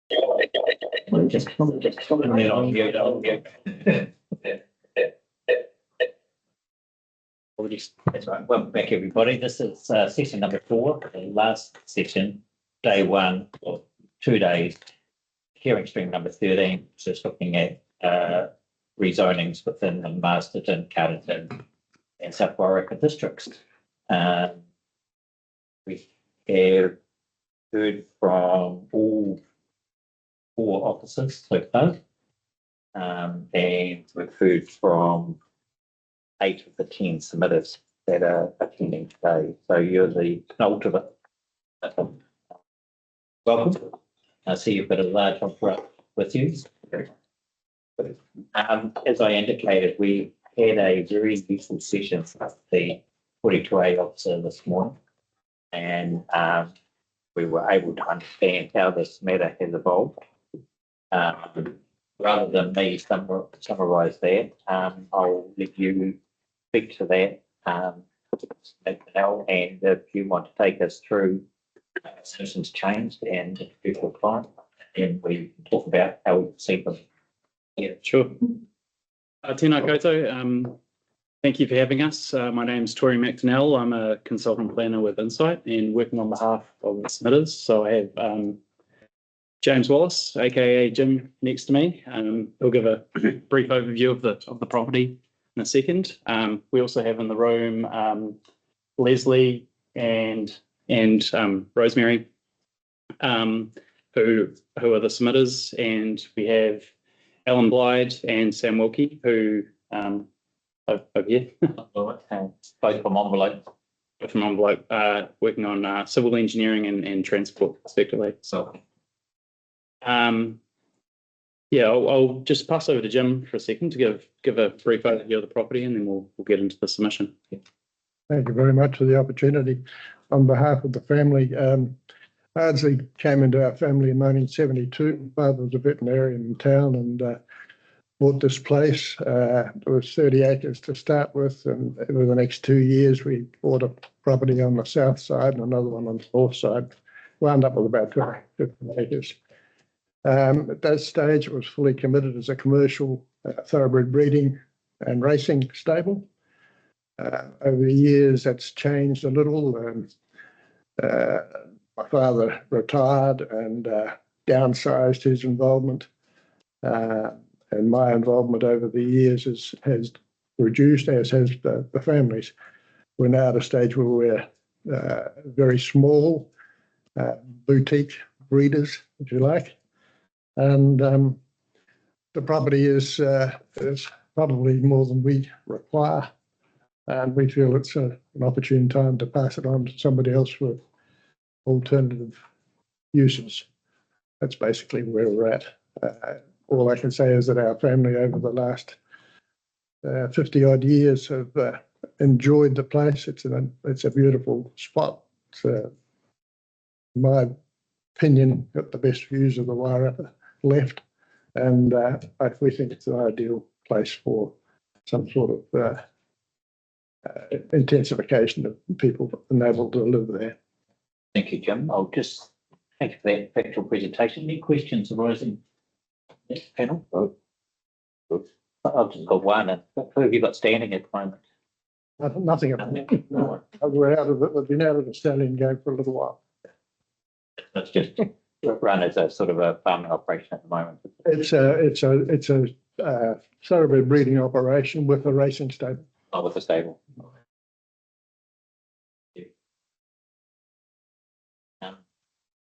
That's right. Welcome back, everybody. This is session number 4, the last session, day 1, or 2 days, hearing stream number 13, just looking at rezonings within the Masterton, Carterton, and South Wairarapa districts. We have heard from all 4 officers so far, and we've heard from 8 of the 10 submitters that are attending today. So you're the penultimate. Welcome. I see you've got a large offer with you. As I indicated, we had a very useful session with the 42A officer this morning, and we were able to understand how this matter has evolved. Rather than me summarise that, I'll let you speak to that, and if you want to take us through citizens changed and introduce your client, and we can talk about how we see them. Yeah, sure. Tēnā koutou. Thank you for having us. My name is Tori McDonnell. I'm a consultant planner with Insight and working on behalf of the submitters. So I have James Wallace, aka Jim, next to me. He'll give a brief overview of the property in a second. We also have in the room Leslie and Rosemary, who are the submitters, and we have Alan Blyde and Sam Wilkie, who over here, Both from Envelope. Working on civil engineering and transport respectively. So yeah, I'll just pass over to Jim for a second to give a brief overview of the property, and then we'll get into the submission. Thank you very much for the opportunity. On behalf of the family, Ardsley came into our family in 1972. Father was a veterinarian in town and bought this place. There was 30 acres to start with, and over the next 2 years we bought a property on the south side and another one on the north side. Wound up with about 250 acres. At that stage, it was fully committed as a commercial thoroughbred breeding and racing stable. Over the years, that's changed a little. My father retired and downsized his involvement, and my involvement over the years has reduced, as has the family's. We're now at a stage where we're very small boutique breeders, if you like. And the property is probably more than we require, and we feel it's an opportune time to pass it on to somebody else for alternative uses. That's basically where we're at. All I can say is that our family over the last 50 odd years have enjoyed the place. It's a beautiful spot. It's, in my opinion, got the best views of the Wairarapa left, and we think it's an ideal place for some sort of intensification of people being able to live there. Thank you, Jim. I'll just thank you for that factual presentation. Any questions arising in this panel? Good. I've just got one. And who have you got standing at the moment? Nothing at the moment. No. We're out of it. We've been out of the stallion game for a little while. That's just run as a sort of a farming operation at the moment. It's a thoroughbred breeding operation with a racing stable. Oh, with a stable.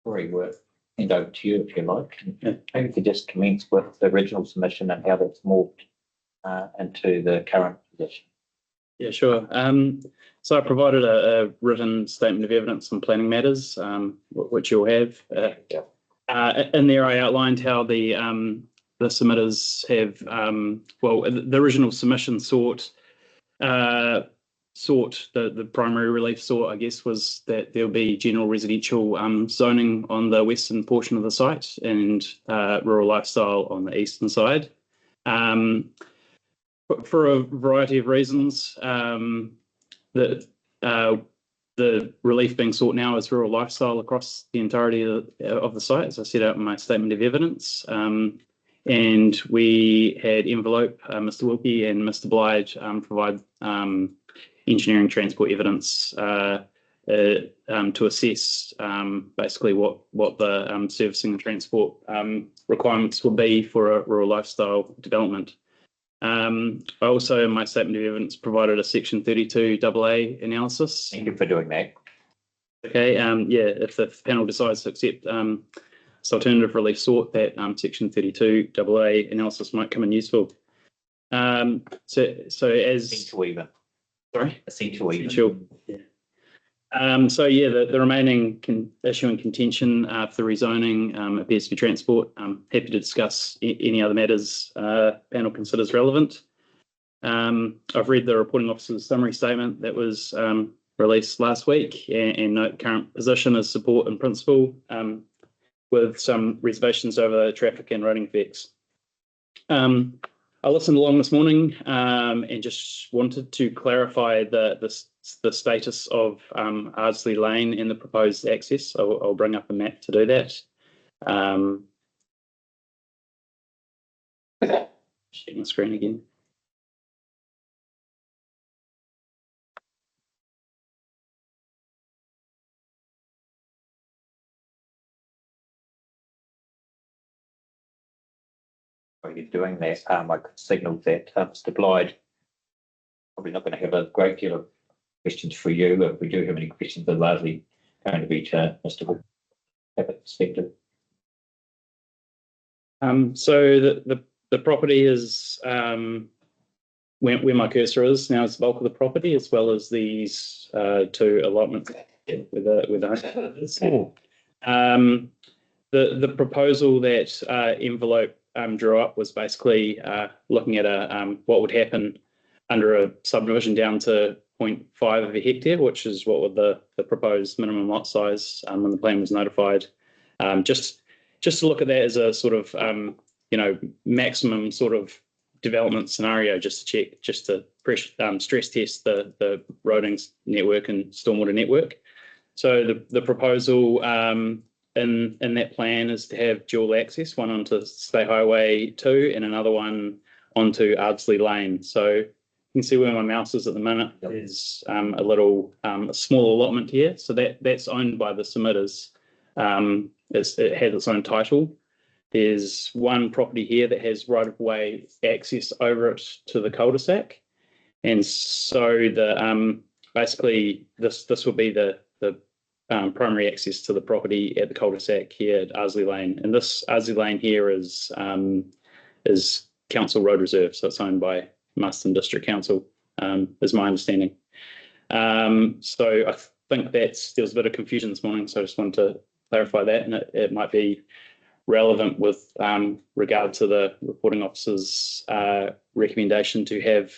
Very worth hand over to you if you like. Maybe you could just commence with the original submission and how that's morphed into the current position. Yeah, sure. So I provided a written statement of evidence on planning matters, which you'll have. In there, I outlined how the submitters have, the original submission sought the primary relief sought, I guess, was that there'll be general residential zoning on the western portion of the site and rural lifestyle on the eastern side. For a variety of reasons, that The relief being sought now is rural lifestyle across the entirety of the site, as I set out in my statement of evidence. And we had Envelope, Mr. Wilkie and Mr. Blyde provide engineering transport evidence to assess basically what the servicing and transport requirements will be for a rural lifestyle development. I also, in my statement of evidence, provided a Section 32 AA analysis. Thank you for doing that. Okay, yeah, if the panel decides to accept this alternative relief sought, that Section 32 AA analysis might come in useful. So as Essential even. sorry, Essential even. essential. Yeah. So yeah, the remaining issue and contention for the rezoning appears to be transport. I'm happy to discuss any other matters panel considers relevant. I've read the reporting officer's summary statement that was released last week and note current position as support in principle with some reservations over the traffic and roading effects. I listened along this morning and just wanted to clarify the status of Ardsley Lane and the proposed access. I'll bring up a map to do that. Share my screen again. While you're doing that, I could signal that Mr. Blyde probably not going to have a great deal of questions for you. If we do have any questions, they're largely going to be to Mr. Wood. Have a perspective. So the property is where my cursor is now. It's the bulk of the property, as well as these two allotments with the the proposal that Envelope drew up was basically looking at what would happen under a subdivision down to 0.5 of a hectare, which is what would the proposed minimum lot size when the plan was notified. Just to look at that as a sort of maximum sort of development scenario, just to check, just to stress test the roadings network and stormwater network. So the proposal in that plan is to have dual access, one onto State Highway 2 and another one onto Ardsley Lane. So you can see where my mouse is at the minute. There's a little a small allotment here. So that's owned by the submitters. It has its own title. There's one property here that has right-of-way access over it to the cul-de-sac. And so the basically this will be the primary access to the property at the cul-de-sac here at Ardsley Lane. And this Ardsley Lane here is Council Road Reserve, so it's owned by Marsden District Council, is my understanding. So I think there was a bit of confusion this morning, so I just wanted to clarify that, and it might be relevant with regard to the reporting officer's recommendation to have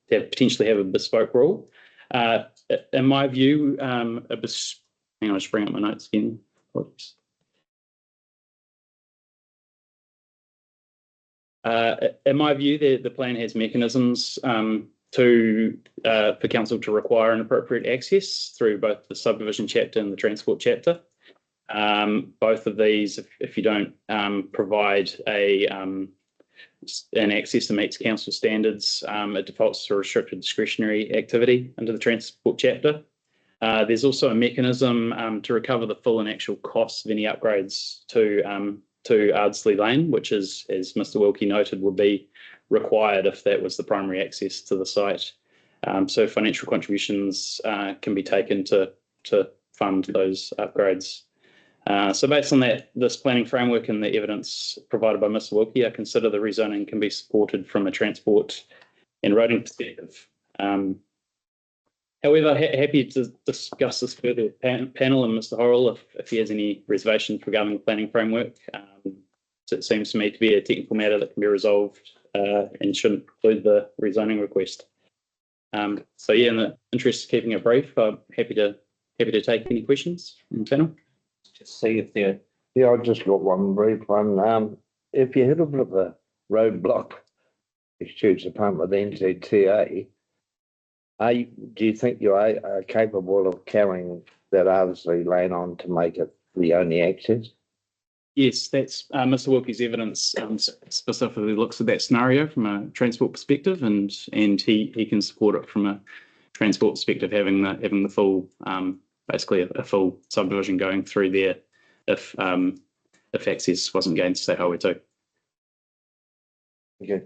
potentially have a bespoke rule. In my view, hang on, I'll just bring up my notes again. Apologies. In my view, the plan has mechanisms for council to require an appropriate access through both the subdivision chapter and the transport chapter. Both of these, if you don't provide an access that meets council standards, it defaults to a restricted discretionary activity under the transport chapter. There's also a mechanism to recover the full and actual costs of any upgrades to Ardsley Lane, which is, as Mr. Wilkie noted, would be required if that was the primary access to the site. So financial contributions can be taken to fund those upgrades. So based on this planning framework and the evidence provided by Mr. Wilkie, I consider the rezoning can be supported from a transport and roading perspective. However, happy to discuss this further with panel and Mr. Horrell if he has any reservations regarding the planning framework. So it seems to me to be a technical matter that can be resolved and shouldn't preclude the rezoning request. So yeah, in the interest of keeping it brief, I'm happy to take any questions from the panel. Just see if they're. Yeah, I've just got one brief one. If you hit a bit of a roadblock, excuse the pun, with NZTA, Do you think you are capable of carrying that Ardsley Lane on to make it the only access? Yes, that's Mr. Wilkie's evidence specifically looks at that scenario from a transport perspective, and he can support it from a transport perspective, having the full basically a full subdivision going through there if access wasn't gained to State Highway 2. Okay.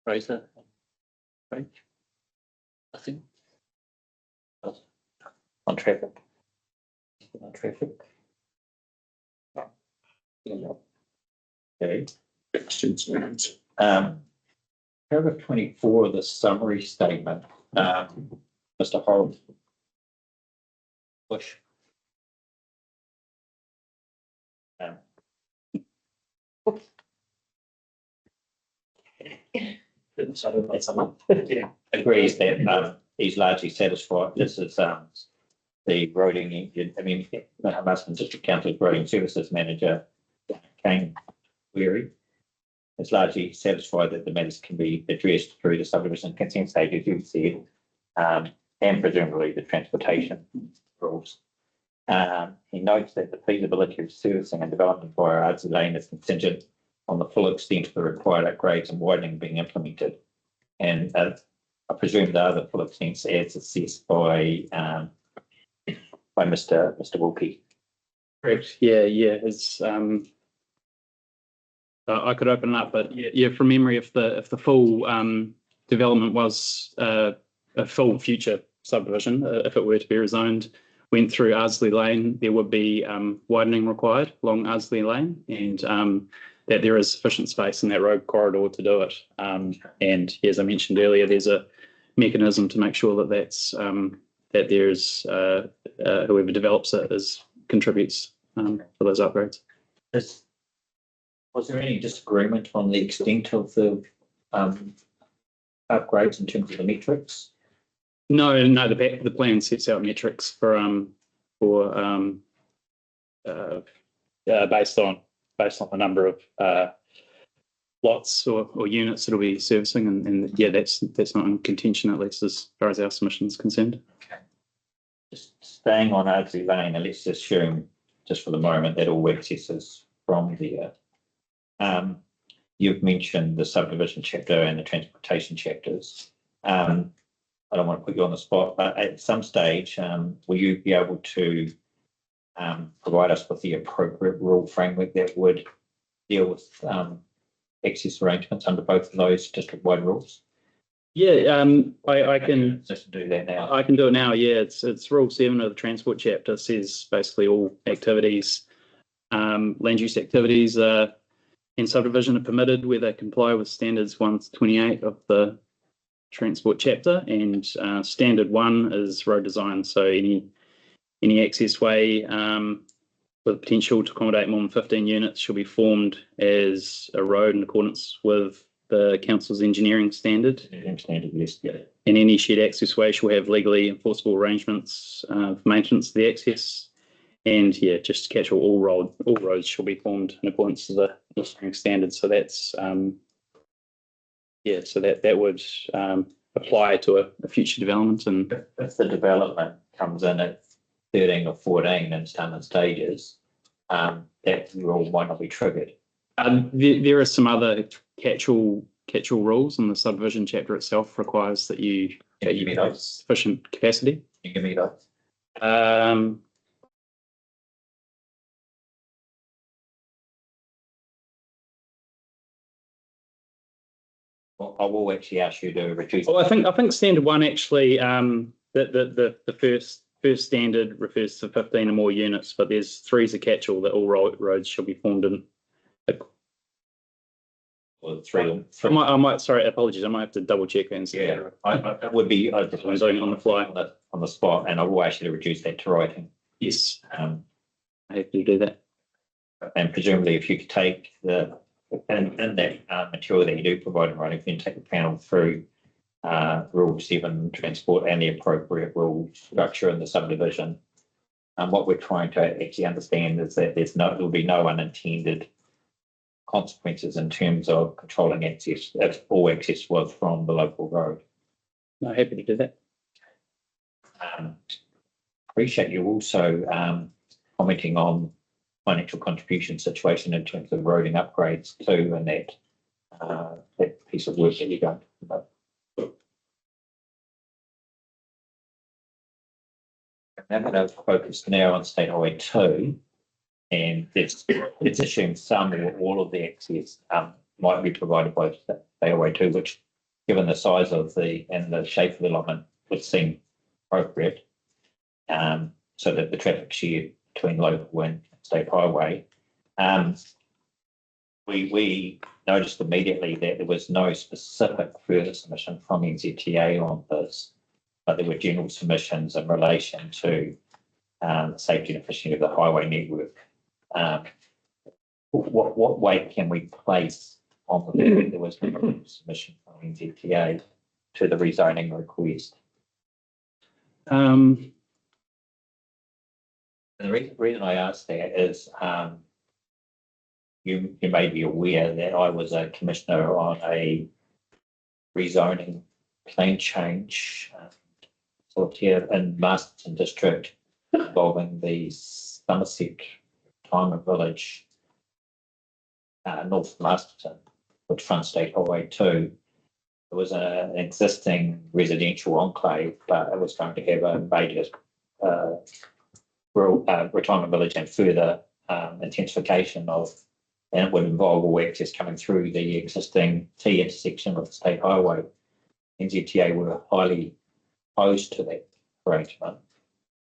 Fraser? Right? Nothing? On traffic? On traffic? Okay. Questions? Paragraph 24 of the summary statement, Mr. Horrell. Bush. Agrees that he's largely satisfied. This is the roading. I mean, Musselman District Council's roading services manager, Kane Weary, is largely satisfied that the matters can be addressed through the subdivision consent stage, as you've said, and presumably the transportation rules. He notes that the feasibility of servicing and development via Ardsley Lane is contingent on the full extent of the required upgrades and widening being implemented. And I presume the other full extents as assessed by Mr. Wilkie. Correct. Yeah. It's I could open it up, but yeah, from memory, if the full development was a full future subdivision, if it were to be rezoned, went through Ardsley Lane, there would be widening required along Ardsley Lane, and that there is sufficient space in that road corridor to do it. And as I mentioned earlier, there's a mechanism to make sure that that there's whoever develops it contributes for those upgrades. Was there any disagreement on the extent of the upgrades in terms of the metrics? No. The plan sets out metrics for based on the number of lots or units that'll be servicing, and yeah, that's not in contention, at least as far as our submission is concerned. Okay. Just staying on Ardsley Lane, and let's assume, just for the moment, that all access is from there. You've mentioned the subdivision chapter and the transportation chapters. I don't want to put you on the spot, but at some stage, will you be able to provide us with the appropriate rule framework that would deal with access arrangements under both of those district-wide rules? Yeah, I can just do that now. I can do it now. Yeah, it's Rule 7 of the transport chapter says basically all activities, land use activities in subdivision are permitted where they comply with standards 1 to 28 of the transport chapter, and standard 1 is road design. So any access way with potential to accommodate more than 15 units shall be formed as a road in accordance with the council's engineering standard. Yes. Yeah. And any shared access way shall have legally enforceable arrangements for maintenance of the access. And yeah, just to catch all roads shall be formed in accordance to the engineering standards. So that's so that would apply to a future development. And if the development comes in at 13 or 14 and it's done in stages, that rule might not be triggered. There are some other catch-all rules, and the subdivision chapter itself requires that you have sufficient capacity. You give me those. Well, I will actually ask you to reduce. Oh, I think standard 1 actually the first standard refers to 15 or more units, but there's 3 is a catch-all that all roads shall be formed in. Or 3. I might. Sorry, apologies. I might have to double check that. Yeah, I would be. I'm doing it on the fly, on the spot, and I will actually reduce that to writing. Yes, I have to do that. And presumably, if you could take the and that material that you do provide in writing, then take the panel through Rule 7 transport and the appropriate rule structure in the subdivision. What we're trying to actually understand is that there will be no unintended consequences in terms of controlling access if all access was from the local road. No, happy to do that. Appreciate you also commenting on financial contribution situation in terms of roading upgrades too, and that piece of work that you're going to do. I'm going to focus now on State Highway 2, and it's assumed some or all of the access might be provided by State Highway 2, which, given the size of and the shape of the allotment, would seem appropriate. So that the traffic share between local and state highway. We noticed immediately that there was no specific further submission from NZTA on this, but there were general submissions in relation to the safety and efficiency of the highway network. What weight can we place on the fact that there was no submission from NZTA to the rezoning request? And the reason I asked that is you may be aware that I was a commissioner on a rezoning plan change here in Masterton District involving the Somerset Retirement Village, North Masterton, which fronts State Highway 2. It was an existing residential enclave, but it was going to have a major retirement village and further intensification and it would involve all access coming through the existing T intersection of the state highway. NZTA were highly opposed to that arrangement,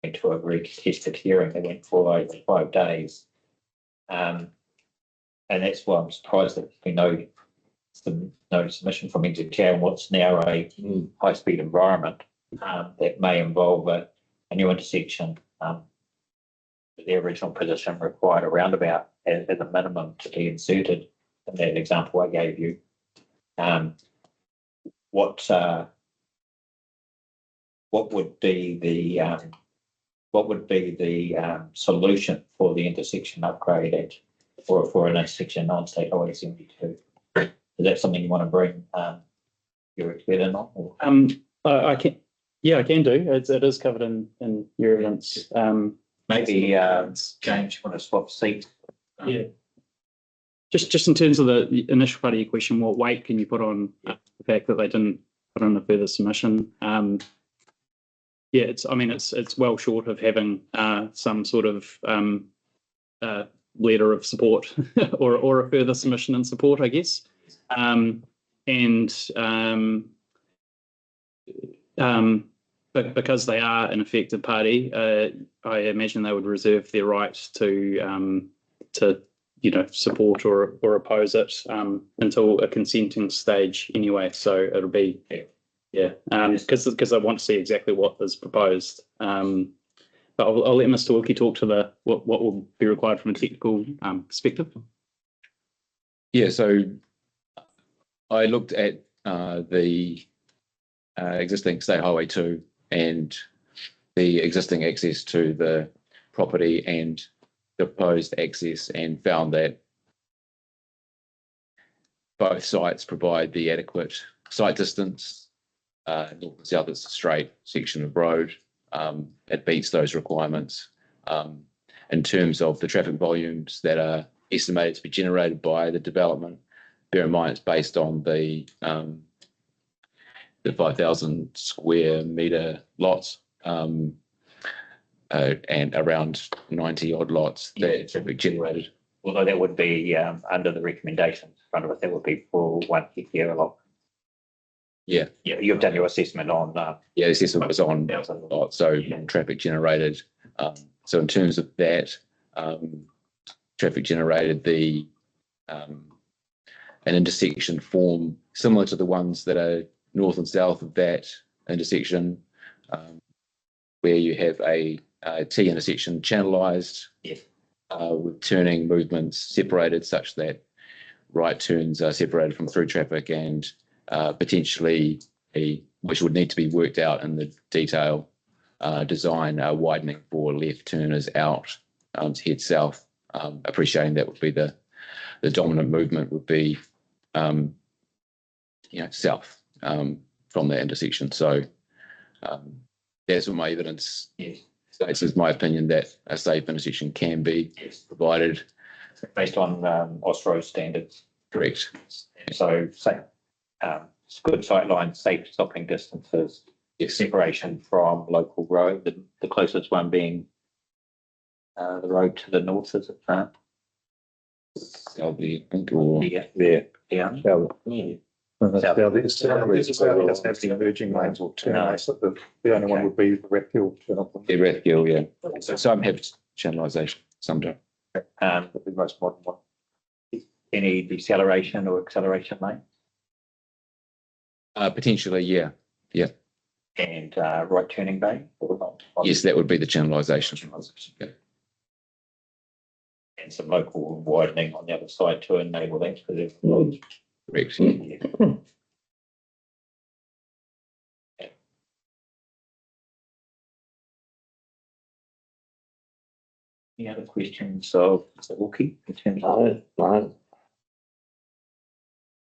and to a very contested hearing that went for over 5 days. And that's why I'm surprised that there's been no submission from NZTA on what's now a high-speed environment that may involve a new intersection. The original position required a roundabout as a minimum to be inserted in that example I gave you. What would be the solution for the intersection upgrade for an intersection on State Highway 72? Is that something you want to bring your expert in on? I can. Yeah, I can do. It is covered in your evidence. Maybe James, you want to swap seats? Yeah. Just in terms of the initial part of your question, what weight can you put on the fact that they didn't put in a further submission? Yeah, it's well short of having some sort of letter of support or a further submission in support, I guess. But because they are an affected party, I imagine they would reserve their right to support or oppose it until a consenting stage anyway. So it'll be because I want to see exactly what is proposed. But I'll let Mr. Wilkie talk to what will be required from a technical perspective. Yeah, so I looked at the existing State Highway 2 and the existing access to the property and the proposed access, and found that both sites provide the adequate site distance. North and south, it's a straight section of road. It meets those requirements. In terms of the traffic volumes that are estimated to be generated by the development, bear in mind it's based on the 5,000 square metre lots and around 90 odd lots that traffic generated. Although that would be under the recommendations in front of us, that would be for 1 hectare a lot. Yeah. Yeah, you've done your assessment on. The assessment was on lots, so traffic generated. So in terms of that, traffic generated an intersection form similar to the ones that are north and south of that intersection, where you have a T intersection channelized, with turning movements separated such that right turns are separated from through traffic, and potentially which would need to be worked out in the detail design, widening for left turners out to head south, appreciating that would be the the dominant movement would be, south from that intersection. So that's what my evidence states, is my opinion that a safe intersection can be provided. Based on Osro standards. Correct. So, say, good sightlines, safe stopping distances, Yes. separation from local road, the closest one being the road to the north, is it? Selby, I think, or Yeah. Yeah. Yeah. It's emerging lanes or turns. The only one would be the red fuel. the red fuel, yeah. So I'm happy to channelization sometime. The most modern one. Any deceleration or acceleration lane Potentially, yeah. and right turning bay? Or not? Yes, that would be the channelization. Yeah. And some local widening on the other side to enable that for the Correct. Any other questions of Mr. Wilkie in terms of? No.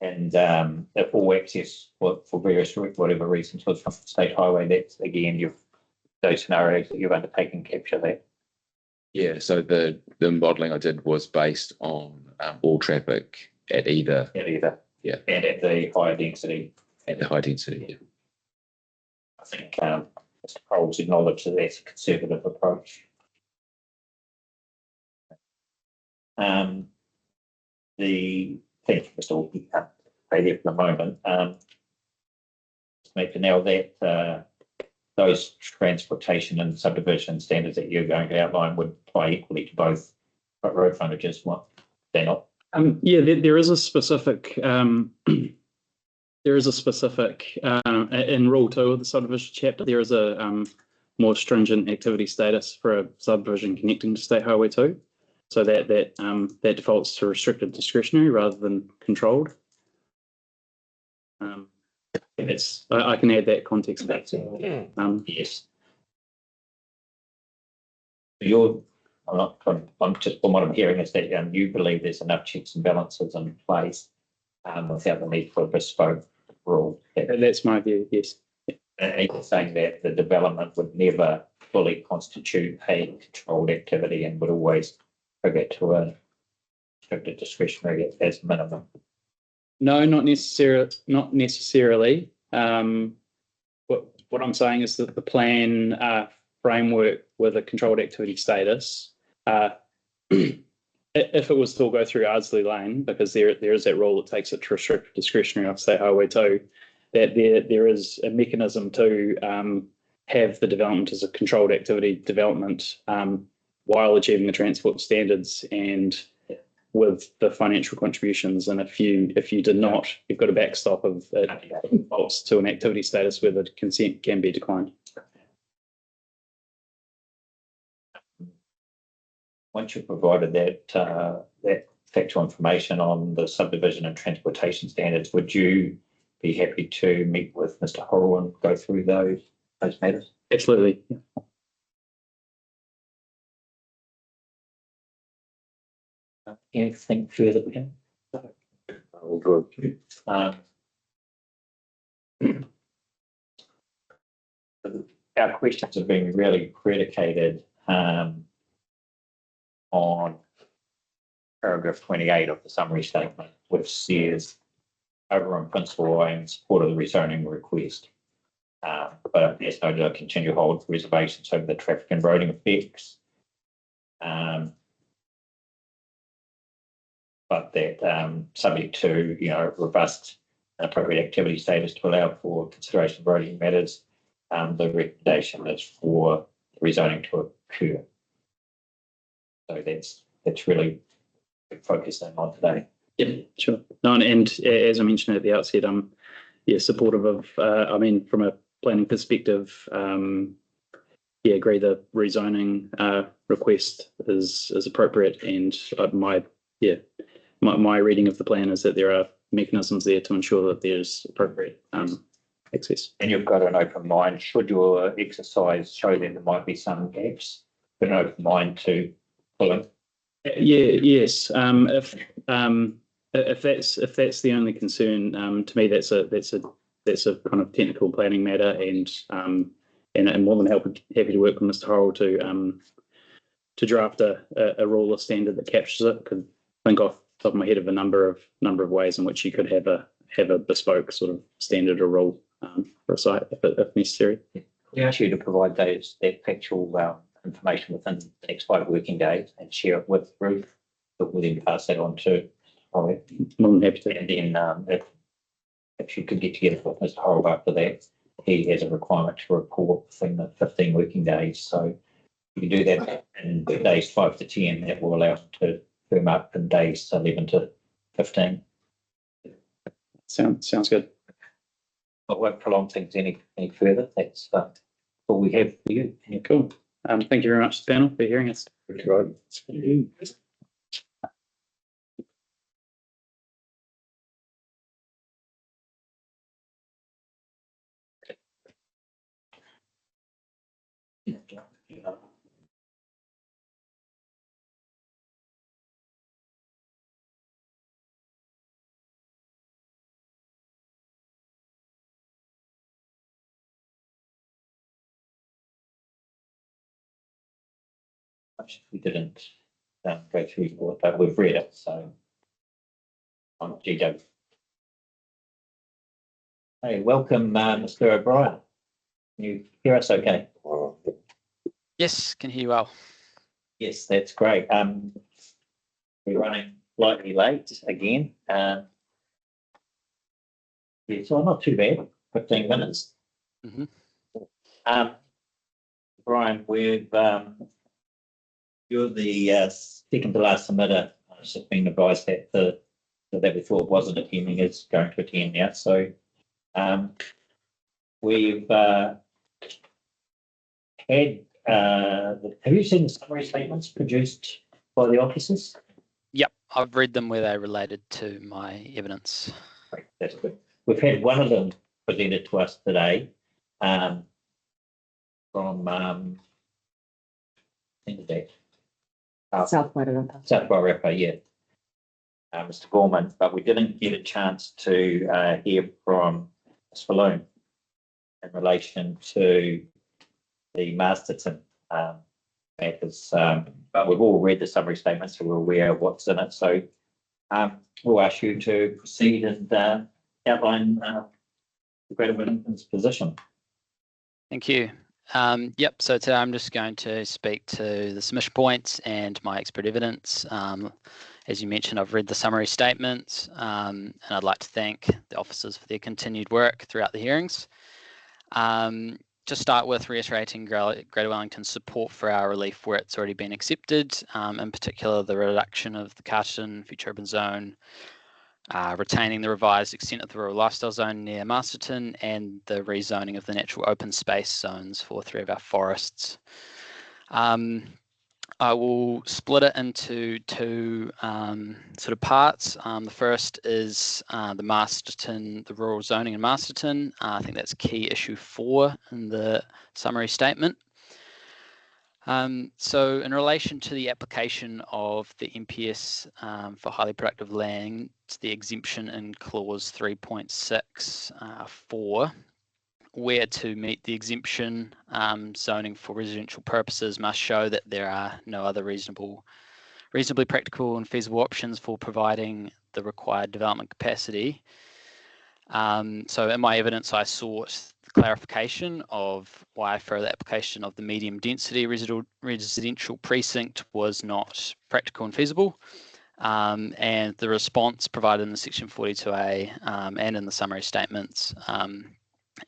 And if all access for various, whatever reasons was from the state highway, that's again, those scenarios that you've undertaken capture that. Yeah, so the modelling I did was based on all traffic at either Yeah. And at the higher density. at the high density. Yeah. I think Mr. Coles acknowledged that that's a conservative approach. Thank you, Mr. Wilkie, stay there for the moment. Maybe now that those transportation and subdivision standards that you're going to outline would apply equally to both road frontages, what they're not. There is a specific in Rule 2 of the subdivision chapter. There is a more stringent activity status for a subdivision connecting to State Highway 2. So that defaults to restricted discretionary rather than controlled. I can add that context back to. Yes. I'm just, from what I'm hearing is that you believe there's enough checks and balances in place without the need for a bespoke rule. That's my view, yes. And you're saying that the development would never fully constitute a controlled activity and would always get to a restricted discretionary as minimum. No, not necessarily. What I'm saying is that the plan framework with a controlled activity status, if it was to all go through Ardsley Lane, because there is that rule that takes it to restricted discretionary off State Highway 2, that there is a mechanism to have the development as a controlled activity development while achieving the transport standards and with the financial contributions. And if you did not, you've got a backstop of defaults to an activity status where the consent can be declined. Once you've provided that factual information on the subdivision and transportation standards, would you be happy to meet with Mr. Horrell and go through those matters? Absolutely. Yeah. Anything further, Ken? All good. Our questions have been really predicated on paragraph 28 of the summary statement, which says, over in principle, I am in support of the rezoning request. But as noted, I continue to hold reservations over the traffic and roading effects. But that subject to, robust and appropriate activity status to allow for consideration of roading matters, the recommendation is for rezoning to occur. So that's really focusing on today. Yeah, sure. No, and as I mentioned at the outset, I'm supportive of. From a planning perspective, agree the rezoning request is appropriate, and my reading of the plan is that there are mechanisms there to ensure that there's appropriate access. And you've got an open mind. Should your exercise show that there might be some gaps, but an open mind to pulling Yes. If that's the only concern, to me that's a kind of technical planning matter, and I'm more than happy to work with Mr. Horrell to draft a rule or standard that captures it. Could think off the top of my head of a number of ways in which you could have a bespoke sort of standard or rule for a site if necessary. We ask you to provide that factual information within the next 5 working days and share it with Ruth, but we'll then pass that on to Holly. More than happy to. And then if you could get together with Mr. Horrell after that, he has a requirement to report within the 15 working days. So you can do that in days 5 to 10. That will allow him to firm up in days 11 to 15. Sounds good. I won't prolong things any further. That's all we have for you. Yeah, cool. Thank you very much, panel, for hearing us. Right. We didn't go through it, but we've read it. So on GW. Hey, welcome, Mr. O'Brien. Can you hear us okay? Yes, can hear you well. Yes, that's great. We're running slightly late again. Yeah, so not too bad, 15 minutes. Brian, you're the second to last submitter. I've just been advised that that we thought wasn't attending is going to attend now. So we've had, have you seen the summary statements produced by the officers? Yep, I've read them where they related to my evidence. Great, that's good. We've had one of them presented to us today from South Wairarapa. South Wairarapa, yeah. Mr. Gorman, but we didn't get a chance to hear from Ms. Falloon in relation to the Masterton matters. But we've all read the summary statement, so we're aware of what's in it. So we'll ask you to proceed and outline the Greater Wellington's position. Thank you. Yep, so today I'm just going to speak to the submission points and my expert evidence. As you mentioned, I've read the summary statements, and I'd like to thank the officers for their continued work throughout the hearings. Just start with reiterating Greater Wellington's support for our relief where it's already been accepted, in particular the reduction of the Carterton Future Urban Zone, retaining the revised extent of the rural lifestyle zone near Masterton, and the rezoning of the natural open space zones for 3 of our forests. I will split it into 2 sort of parts. The first is the rural zoning in Masterton. I think that's key issue 4 in the summary statement. So in relation to the application of the MPS for highly productive land, the exemption in clause 3.6(4), where to meet the exemption, zoning for residential purposes must show that there are no other reasonably practical and feasible options for providing the required development capacity. So in my evidence, I sought clarification of why further application of the medium density residential precinct was not practical and feasible. And the response provided in the section 42A and in the summary statements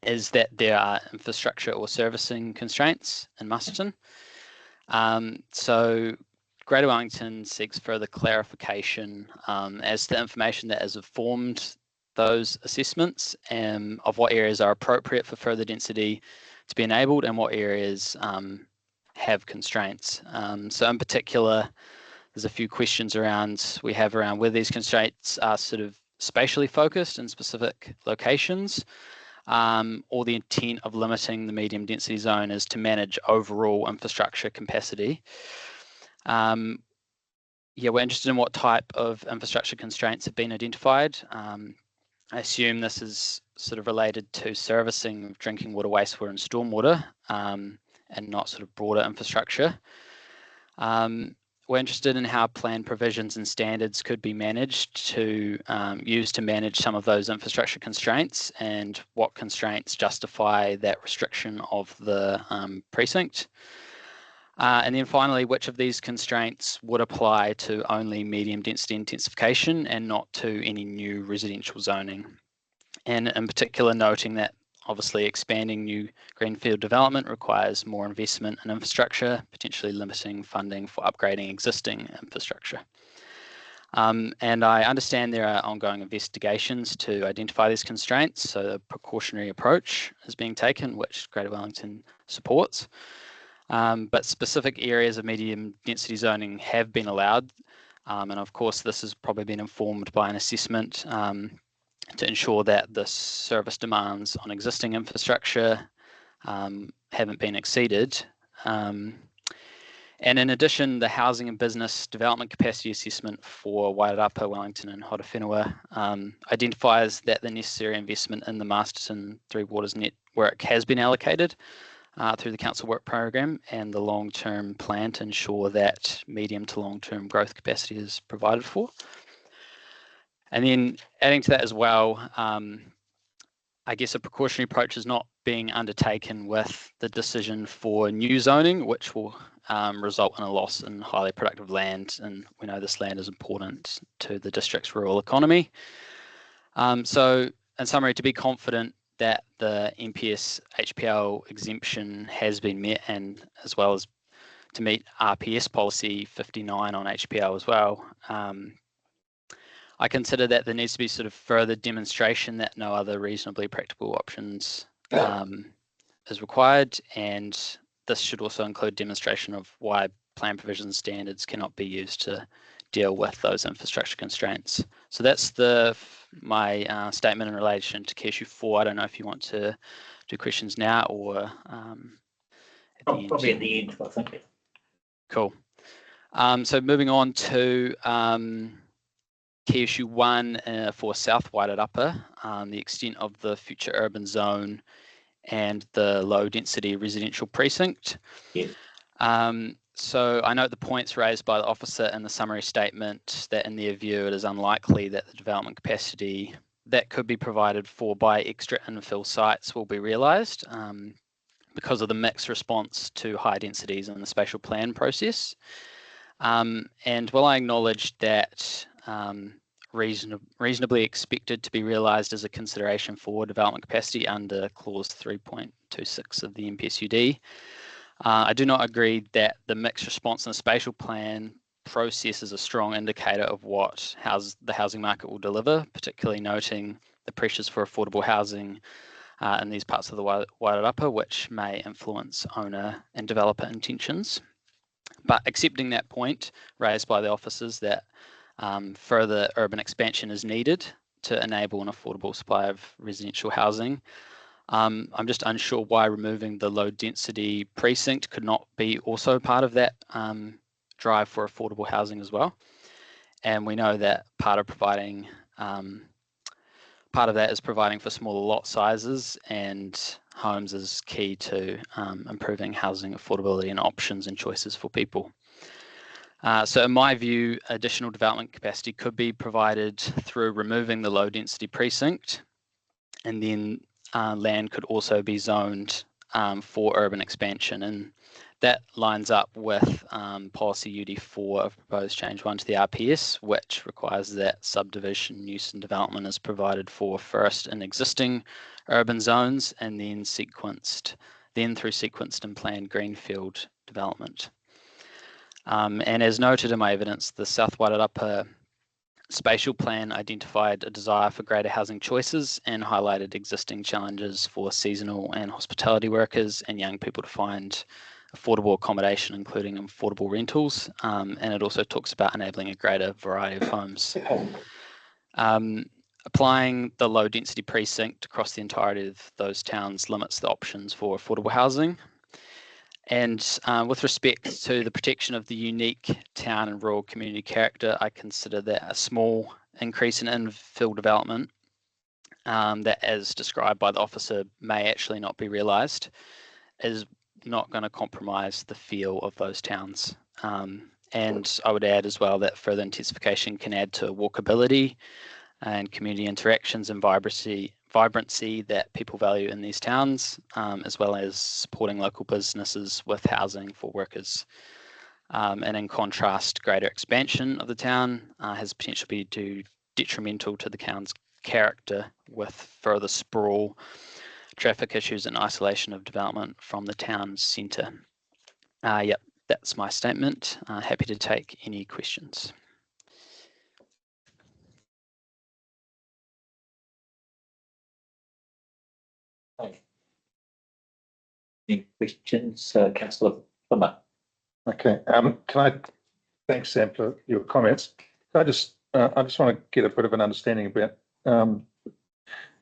is that there are infrastructure or servicing constraints in Masterton. So Greater Wellington seeks further clarification as to information that has informed those assessments of what areas are appropriate for further density to be enabled and what areas have constraints. So in particular, there's a few questions we have around whether these constraints are sort of spatially focused in specific locations, or the intent of limiting the medium density zone is to manage overall infrastructure capacity. Yeah, we're interested in what type of infrastructure constraints have been identified. I assume this is sort of related to servicing of drinking water, wastewater and stormwater, and not sort of broader infrastructure. We're interested in how plan provisions and standards could be managed to use to manage some of those infrastructure constraints, and what constraints justify that restriction of the precinct. And then finally, which of these constraints would apply to only medium density intensification and not to any new residential zoning? And in particular, noting that obviously expanding new greenfield development requires more investment in infrastructure, potentially limiting funding for upgrading existing infrastructure. And I understand there are ongoing investigations to identify these constraints, so the precautionary approach is being taken, which Greater Wellington supports. But specific areas of medium density zoning have been allowed. And of course, this has probably been informed by an assessment to ensure that the service demands on existing infrastructure haven't been exceeded. And in addition, the housing and business development capacity assessment for Wairarapa, Wellington and Horowhenua identifies that the necessary investment in the Masterton Three Waters network has been allocated through the council work program and the long-term plan to ensure that medium to long-term growth capacity is provided for. And then adding to that as well, I guess a precautionary approach is not being undertaken with the decision for new zoning, which will result in a loss in highly productive land. And we know this land is important to the district's rural economy. So in summary, to be confident that the MPS HPL exemption has been met, and as well as to meet RPS policy 59 on HPL as well, I consider that there needs to be sort of further demonstration that no other reasonably practical options is required, and this should also include demonstration of why plan provision standards cannot be used to deal with those infrastructure constraints. So that's my statement in relation to issue 4. I don't know if you want to do questions now or at the end. Probably at the end, I think. Cool. So moving on to key issue 1 for South Wairarapa, the extent of the future urban zone and the low density residential precinct. Yes. So I note the points raised by the officer in the summary statement that in their view it is unlikely that the development capacity that could be provided for by extra infill sites will be realised because of the mixed response to high densities in the spatial plan process. And while I acknowledge that reasonably expected to be realised as a consideration for development capacity under clause 3.26 of the MPSUD, I do not agree that the mixed response in the spatial plan process is a strong indicator of what the housing market will deliver, particularly noting the pressures for affordable housing in these parts of the Wairarapa, which may influence owner and developer intentions. But accepting that point raised by the officers that further urban expansion is needed to enable an affordable supply of residential housing, I'm just unsure why removing the low density precinct could not be also part of that drive for affordable housing as well. And we know that part of that is providing for smaller lot sizes, and homes is key to improving housing affordability and options and choices for people. So in my view, additional development capacity could be provided through removing the low density precinct, and then land could also be zoned for urban expansion, and that lines up with policy UD4 of proposed change 1 to the RPS, which requires that subdivision use and development is provided for first in existing urban zones and then through sequenced and planned greenfield development. And as noted in my evidence, the South Wairarapa spatial plan identified a desire for greater housing choices and highlighted existing challenges for seasonal and hospitality workers and young people to find affordable accommodation, including affordable rentals. And it also talks about enabling a greater variety of homes. Applying the low density precinct across the entirety of those towns limits the options for affordable housing. And with respect to the protection of the unique town and rural community character, I consider that a small increase in infill development that, as described by the officer, may actually not be realised, is not going to compromise the feel of those towns. And I would add as well that further intensification can add to walkability and community interactions and vibrancy that people value in these towns, as well as supporting local businesses with housing for workers. And in contrast, greater expansion of the town has potential to be detrimental to the town's character with further sprawl, traffic issues and isolation of development from the town's centre. Yep, that's my statement. Happy to take any questions. Any questions, Councillor Plummer? Okay, thanks, Sam, for your comments. I just want to get a bit of an understanding about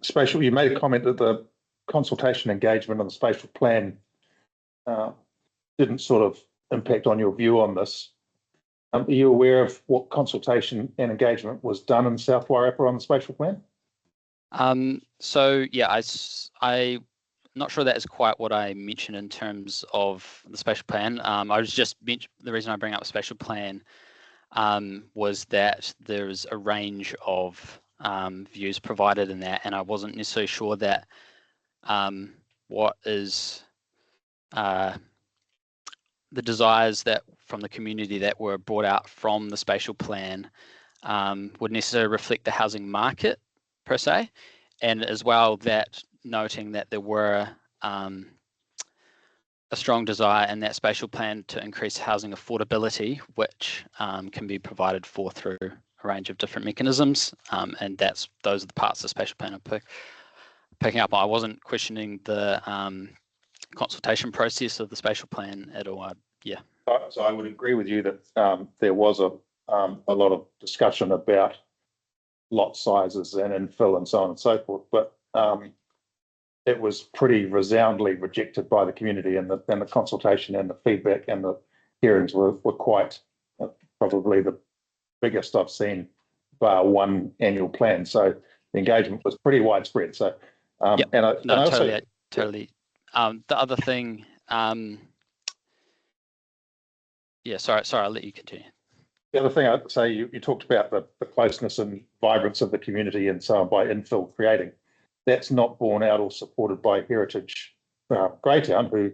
spatial. You made a comment that the consultation engagement on the spatial plan didn't sort of impact on your view on this. Are you aware of what consultation and engagement was done in South Wairarapa on the spatial plan? So yeah, I'm not sure that is quite what I mentioned in terms of the spatial plan. I was just the reason I bring up the spatial plan was that there's a range of views provided in that, and I wasn't necessarily sure that what is the desires that from the community that were brought out from the spatial plan would necessarily reflect the housing market per se, and as well that noting that there were a strong desire in that spatial plan to increase housing affordability, which can be provided for through a range of different mechanisms, and those are the parts of the spatial plan I'm picking up. I wasn't questioning the consultation process of the spatial plan at all. Yeah. So I would agree with you that there was a lot of discussion about lot sizes and infill and so on and so forth, but it was pretty resoundingly rejected by the community, and the consultation and the feedback and the hearings were quite probably the biggest I've seen bar one annual plan. So the engagement was pretty widespread. So yep. Totally. The other thing, yeah, sorry, I'll let you continue. The other thing I'd say, you talked about the closeness and vibrance of the community and so on by infill creating. That's not borne out or supported by Heritage Greytown, who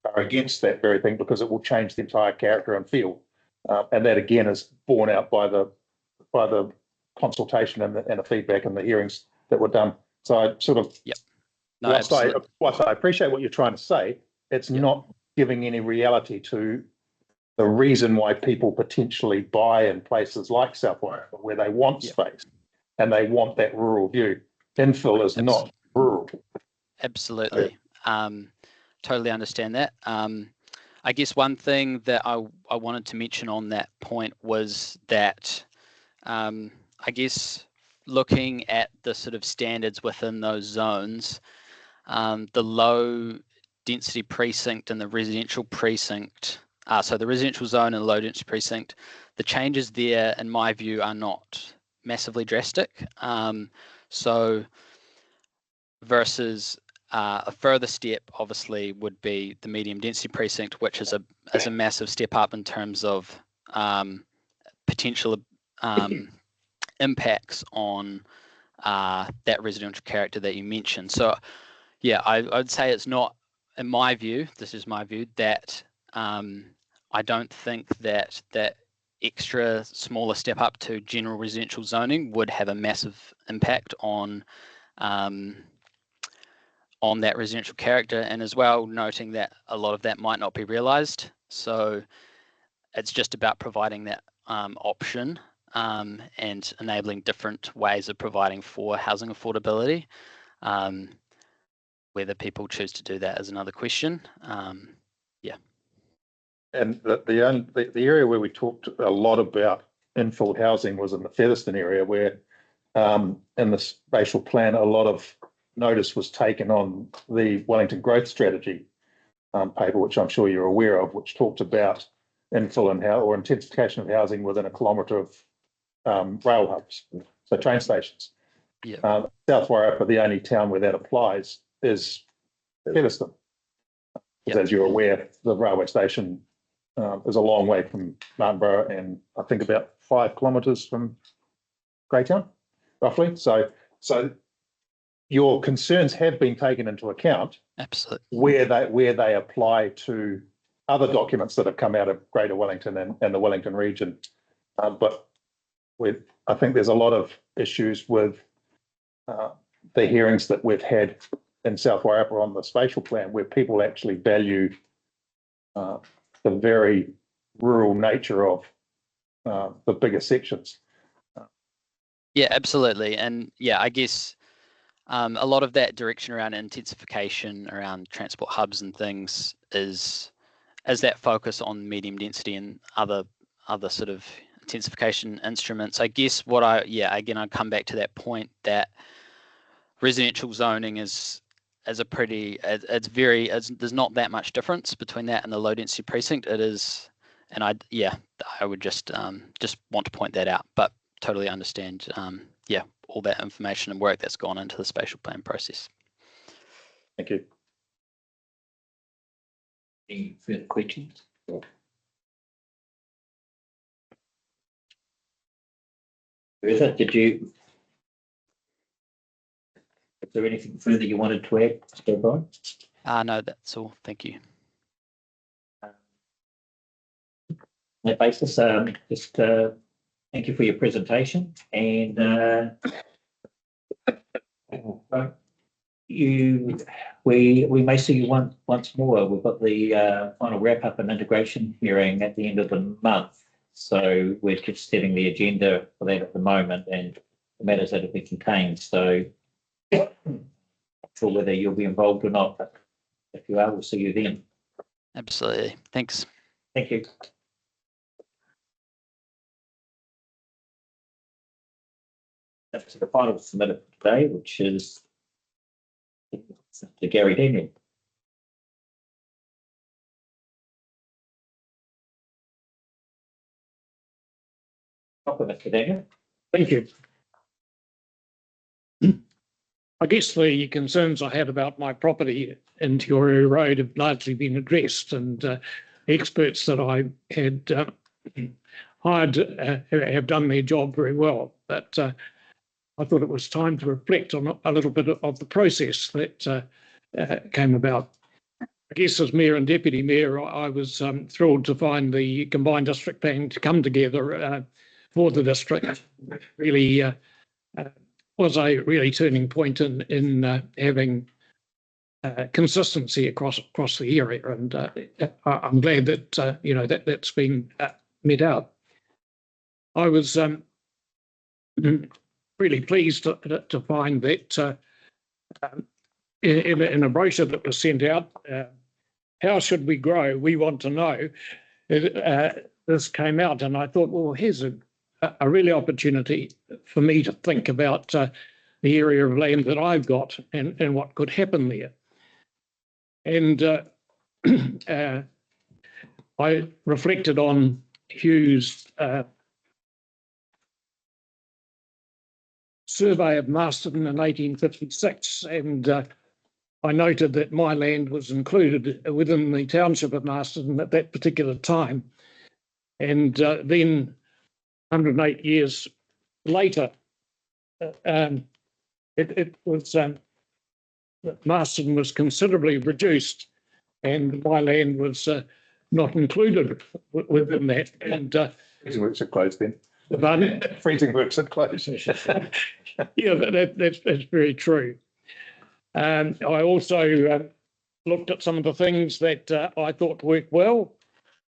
are against that very thing because it will change the entire character and feel. And that again is borne out by the consultation and the feedback and the hearings that were done. So I sort of, yep. No, whilst I appreciate what you're trying to say, it's not giving any reality to the reason why people potentially buy in places like South Wairarapa, where they want space and they want that rural view. Infill is not rural. Absolutely. Totally understand that. I guess one thing that I wanted to mention on that point was that I guess looking at the sort of standards within those zones, the low density precinct and the residential precinct, so the residential zone and the low density precinct, the changes there, in my view, are not massively drastic. So versus a further step, obviously, would be the medium density precinct, which is a massive step up in terms of potential impacts on that residential character that you mentioned. So, yeah, I'd say it's not, in my view, this is my view, that I don't think that that extra smaller step up to general residential zoning would have a massive impact on that residential character, and as well noting that a lot of that might not be realised. So it's just about providing that option and enabling different ways of providing for housing affordability. Whether people choose to do that is another question. Yeah. And the area where we talked a lot about infill housing was in the Featherston area, where in the spatial plan, a lot of notice was taken on the Wellington growth strategy. paper, which I'm sure you're aware of, which talked about infill and or intensification of housing within a kilometre of rail hubs, so train stations. Yeah. South Wairarapa, the only town where that applies is Featherston. Yep. As you're aware, the railway station is a long way from Martinborough and I think about 5 kilometres from Greytown, roughly. So your concerns have been taken into account. Absolutely. Where they apply to other documents that have come out of Greater Wellington and the Wellington region. But I think there's a lot of issues with the hearings that we've had in South Wairarapa on the spatial plan, where people actually value the very rural nature of the bigger sections. Yeah, absolutely. And yeah, I guess a lot of that direction around intensification, around transport hubs and things is that focus on medium density and other sort of intensification instruments. I guess again, I come back to that point that residential zoning is a pretty, there's not that much difference between that and the low density precinct. It is, and I would just want to point that out, but totally understand, all that information and work that's gone into the spatial plan process. Thank you. Any further questions? Bertha, is there anything further you wanted to add, Mr. O'Brien? No, that's all. Thank you. On that basis, just thank you for your presentation, and we may see you once more. We've got the final wrap up and integration hearing at the end of the month, so we're just setting the agenda for that at the moment and the matters that have been contained. So, not sure whether you'll be involved or not, but if you are, we'll see you then. Absolutely. Thanks. Thank you. That's the final submitted today, which is to Gary Daniel. Mr. Daniel. Thank you. I guess the concerns I had about my property in Te Ore Road have largely been addressed, and experts that I had hired have done their job very well. But I thought it was time to reflect on a little bit of the process that came about. I guess as Mayor and Deputy Mayor, I was thrilled to find the combined district plan to come together for the district. Really was a really turning point in having consistency across the area, and I'm glad that that's been met out. I was really pleased to find that in a brochure that was sent out, how should we grow? We want to know. This came out, and I thought, well, here's a real opportunity for me to think about the area of land that I've got and what could happen there. And I reflected on Hugh's survey of Masterton in 1856, and I noted that my land was included within the township of Masterton at that particular time. And then 108 years later, it was Masterton was considerably reduced, and my land was not included within that. And Freezing works are closed then. But Freezing works are closed. yeah, that's very true. I also looked at some of the things that I thought worked well.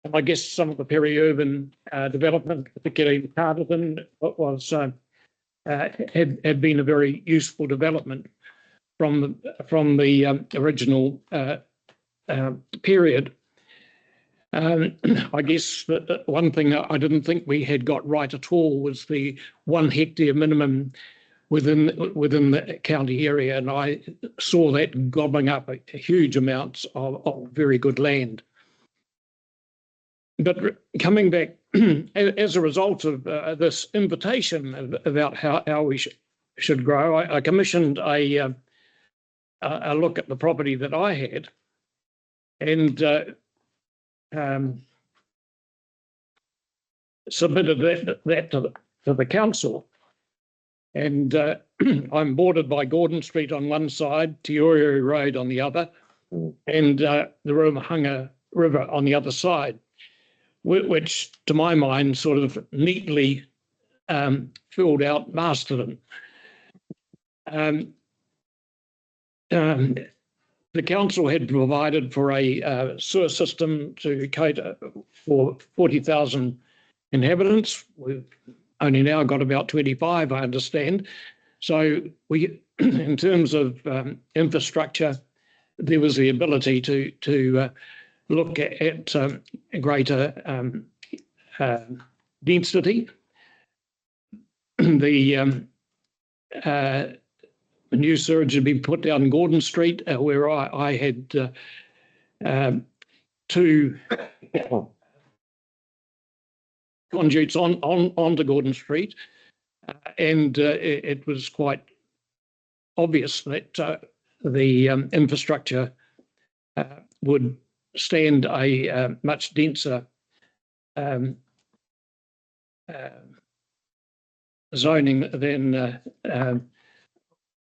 And I guess some of the peri-urban development, particularly in Carterton, had been a very useful development from the original period. I guess that one thing I didn't think we had got right at all was the 1 hectare minimum within the county area, and I saw that gobbling up a huge amounts of very good land. But coming back, as a result of this invitation about how we should grow, I commissioned a look at the property that I had, and submitted that to the council. And I'm bordered by Gordon Street on one side, Te Uriuri Road on the other, and the Ruamahanga River on the other side, which to my mind sort of neatly filled out Masterton. The council had provided for a sewer system to cater for 40,000 inhabitants. We've only now got about 25, I understand. So we, in terms of infrastructure, there was the ability to look at greater density. The new sewage had been put down Gordon Street, where I had two conduits onto Gordon Street, and it was quite obvious that the infrastructure would stand a much denser zoning than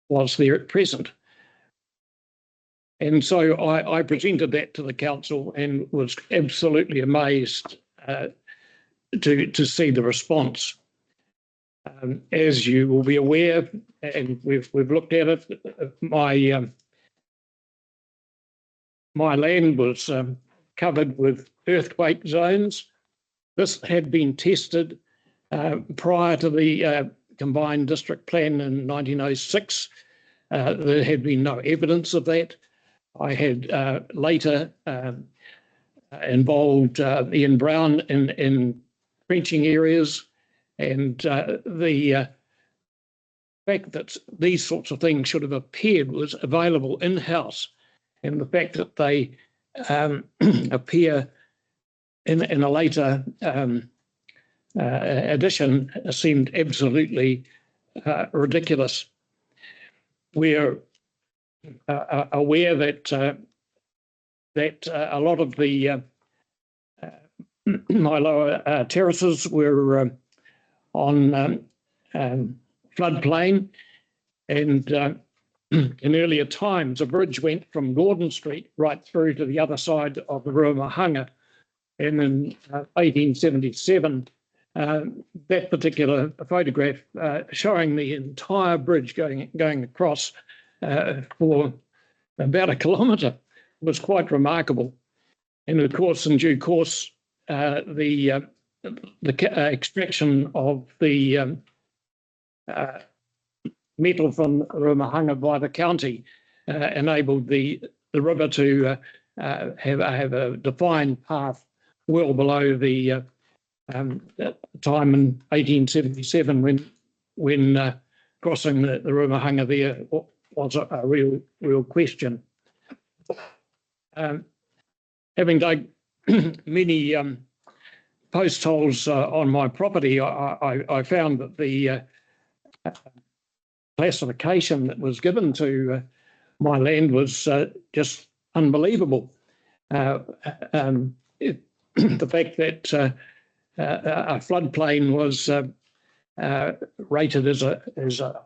was there at present. And so I presented that to the council and was absolutely amazed to see the response. As you will be aware, and we've looked at it, my land was covered with earthquake zones. This had been tested prior to the combined district plan in 1906. There had been no evidence of that. I had later involved Ian Brown in trenching areas, and the fact that these sorts of things should have appeared was available in-house, and the fact that they appear in a later edition seemed absolutely ridiculous. We're aware that a lot of the my lower terraces were on floodplain, and in earlier times a bridge went from Gordon Street right through to the other side of the Ruamahanga, and in 1877 that particular photograph showing the entire bridge going across for about a kilometre was quite remarkable. And of course, in due course, the extraction of the metal from Ruamahanga by the county enabled the river to have a defined path well below the time in 1877 when crossing the Ruamahanga there was a real question. Having dug many post holes on my property, I found that the classification that was given to my land was just unbelievable. The fact that a floodplain was rated as a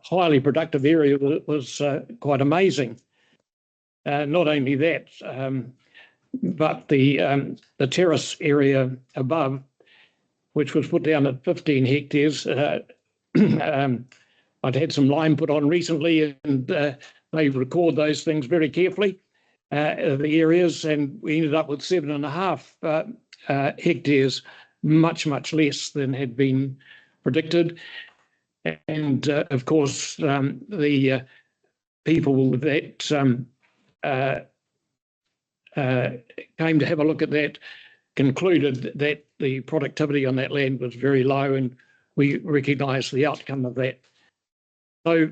highly productive area was quite amazing. Not only that, but the terrace area above, which was put down at 15 hectares, I'd had some lime put on recently, and they record those things very carefully, the areas, and we ended up with 7.5 hectares, much less than had been predicted. And of course, the people that came to have a look at that concluded that the productivity on that land was very low, and we recognised the outcome of that. So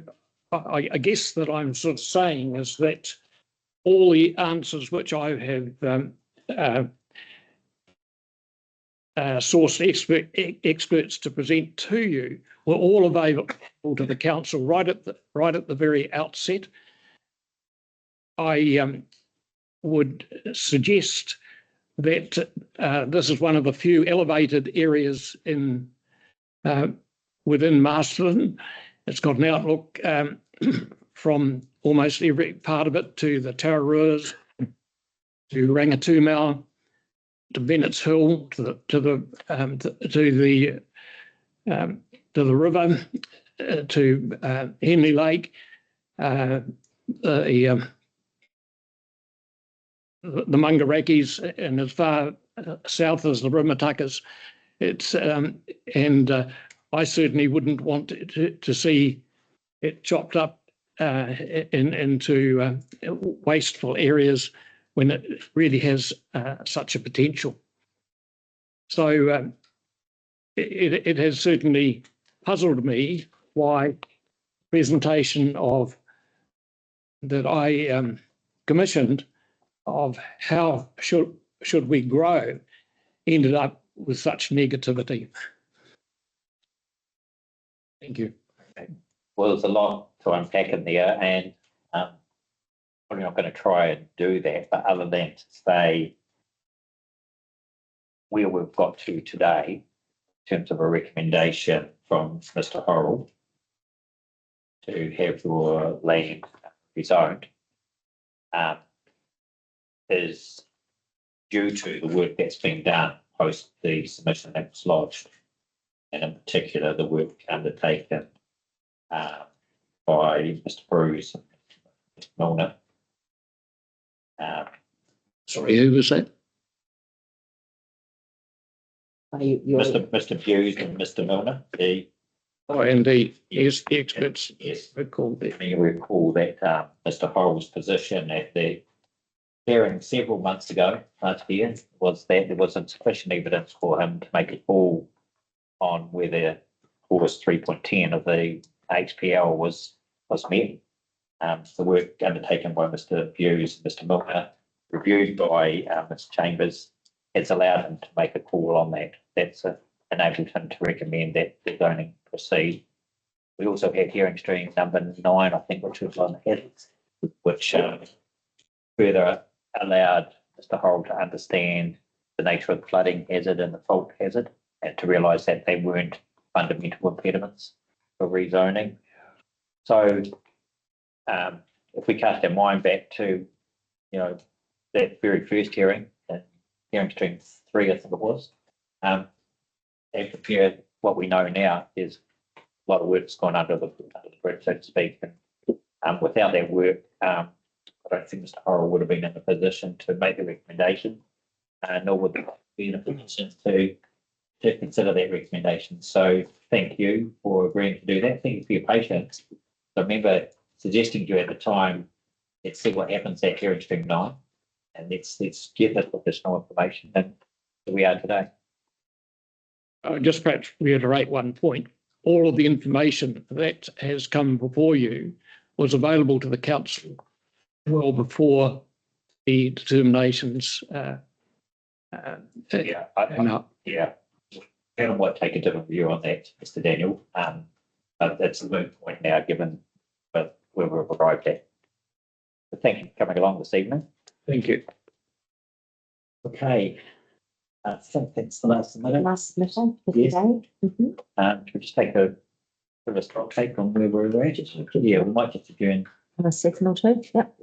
I guess that I'm sort of saying is that all the answers which I have sourced experts to present to you were all available to the council right at the very outset. I would suggest that this is one of the few elevated areas in within Masterton. It's got an outlook from almost every part of it to the Tararuas, to Rangatumau, to Bennett's Hill, to the river, to Henley Lake, the Mungarakis, and as far south as the Rimatakas. It's and I certainly wouldn't want to see it chopped up into wasteful areas when it really has such a potential. So it has certainly puzzled me why presentation of that I commissioned of how should we grow ended up with such negativity. Thank you. Well, there's a lot to unpack in there, and we're not going to try and do that, but other than to say where we've got to today in terms of a recommendation from Mr. Horrell to have your land rezoned is due to the work that's been done post the submission that was lodged, and in particular the work undertaken by Mr. Bruce and Mr. Milner. Sorry, who was that? Mr. Hughes and Mr. Milner. Oh, indeed. Yes, the experts. Yes. Recall that. You recall that Mr. Horrell's position at the hearing several months ago, last year, was that there wasn't sufficient evidence for him to make a call on whether clause 3.10 of the HPL was met. The work undertaken by Mr. Hughes and Mr. Milner, reviewed by Mr. Chambers, has allowed him to make a call on that. That's enabled him to recommend that the zoning proceed. We also had hearing stream number 9, I think, which was on hazards, which further allowed Mr. Horrell to understand the nature of the flooding hazard and the fault hazard, and to realise that they weren't fundamental impediments for rezoning. So if we cast our mind back to, that very first hearing, hearing stream 3, I think it was, they prepared what we know now is a lot of work's gone under the bridge, so to speak. And without that work, I don't think Mr. Horrell would have been in a position to make the recommendation, nor would they be in a position to consider that recommendation. So thank you for agreeing to do that. Thank you for your patience. I remember suggesting to you at the time, let's see what happens at hearing stream 9, and let's get this additional information, and here we are today. Just perhaps reiterate one point. All of the information that has come before you was available to the council well before the determinations Yeah, came out. Yeah, and I might take a different view on that, Mr. Daniel. But that's a moot point now, given where we've arrived at. But thank you for coming along this evening. Thank you. Okay, I think that's the last minute. Last submission for Yes. today. Can we just take a stock take on where we're at? Yeah, we might just adjourn. A second or two. Yep.